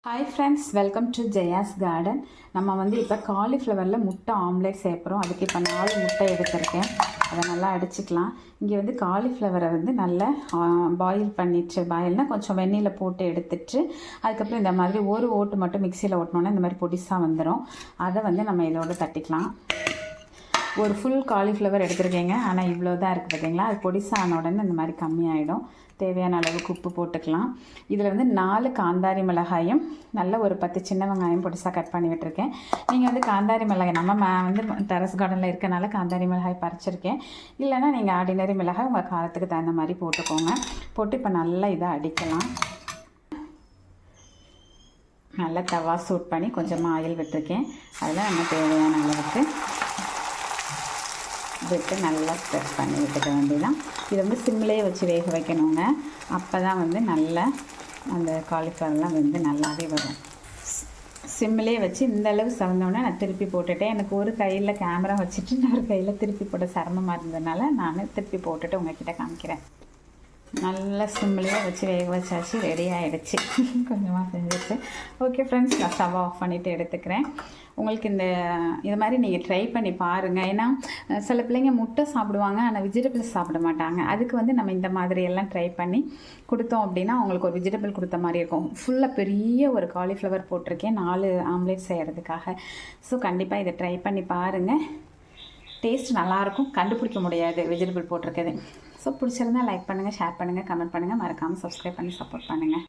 Hi friends, welcome to Jaya's garden. நம்ம இப்போ காலிஃப்ளவரில் முட்டை ஆம்லேட் சேர்க்குறோம். அதுக்கு இப்போ 4 முட்டை எடுத்திருக்கேன். அதை நல்லா அடிச்சுக்கலாம். இங்கே காலிஃப்ளவரை நல்லா பாயில் பண்ணிட்டு, பாயில்னால் கொஞ்சம் வெந்நீரில் போட்டு எடுத்துட்டு, அதுக்கப்புறம் இந்த மாதிரி ஒரு ஓட்டு மட்டும் மிக்சியில் ஓட்டினோன்னா இந்த மாதிரி பொடிசாக வந்துடும். அதை நம்ம இதோட தட்டிக்கலாம். ஒரு ஃபுல் காலிஃப்ளவர் எடுத்துருக்கேங்க, ஆனால் இவ்வளோ தான் இருக்குது பார்த்தீங்களா. அது பொடிசாக ஆன உடனே இந்த மாதிரி கம்மியாயிடும். தேவையான அளவுக்கு உப்பு போட்டுக்கலாம். இதில் 4 காந்தாரி மிளகாயும் நல்ல ஒரு 10 சின்ன வெங்காயம் பொடிசாக கட் பண்ணி விட்டுருக்கேன். நீங்கள் காந்தாரி மிளகாய் நம்ம டெரஸ் கார்டனில் இருக்கனால காந்தாரி மிளகாய் பறிச்சிருக்கேன். இல்லைன்னா நீங்கள் ஆர்டினரி மிளகாய் உங்கள் காரத்துக்கு தகுந்த மாதிரி போட்டுக்கோங்க. போட்டு இப்போ நல்லா இதை அடிக்கலாம். நல்லா தவா சூட் பண்ணி கொஞ்சமாக ஆயில் விட்டுருக்கேன். அதில் நம்ம தேவையான அளவுக்கு விட்டு நல்லா ஸ்ப்ரெட் பண்ணி விட்டுக்க வேண்டியதான். இது சிம்லேயே வச்சு வேக வைக்கணுங்க. அப்போ தான் நல்லா அந்த காலிஃப்ளவர்லாம் நல்லாவே வரும். சிம்லேயே வச்சு இந்த அளவு செவந்தோடனே நான் திருப்பி போட்டுட்டேன். எனக்கு ஒரு கையில் கேமரா வச்சுட்டு இன்னொரு கையில் திருப்பி போட சிரமமாக இருந்ததுனால நான் திருப்பி போட்டுட்டு உங்கள்கிட்ட காமிக்கிறேன். நல்லா சிம்லேயே வச்சு வேக வச்சாச்சு. ரெடி ஆகிடுச்சு. கொஞ்சமாக செஞ்சிச்சு. ஓகே ஃப்ரெண்ட்ஸ், நான் ஸ்டவ் ஆஃப் பண்ணிவிட்டு எடுத்துக்கிறேன். உங்களுக்கு இது மாதிரி நீங்கள் ட்ரை பண்ணி பாருங்கள். ஏன்னா சில பிள்ளைங்க முட்டை சாப்பிடுவாங்க, ஆனால் வெஜிடபிள்ஸ் சாப்பிட மாட்டாங்க. அதுக்கு நம்ம இந்த மாதிரி எல்லாம் ட்ரை பண்ணி கொடுத்தோம் அப்படின்னா அவங்களுக்கு ஒரு வெஜிடபிள் கொடுத்த மாதிரி இருக்கும். ஃபுல்லாக பெரிய ஒரு காலிஃப்ளவர் போட்டிருக்கேன் 4 ஆம்லேட் செய்கிறதுக்காக. ஸோ கண்டிப்பாக இதை ட்ரை பண்ணி பாருங்கள். டேஸ்ட் நல்லாயிருக்கும், கண்டுபிடிக்க முடியாது வெஜிடபிள் போட்டிருக்குது. ஸோ பிடிச்சிருந்தா லைக் பண்ணுங்கள், ஷேர் பண்ணுங்கள், கமெண்ட் பண்ணுங்கள், மறக்காமல் சப்ஸ்கிரைப் பண்ணி சப்போர்ட் பண்ணுங்கள்.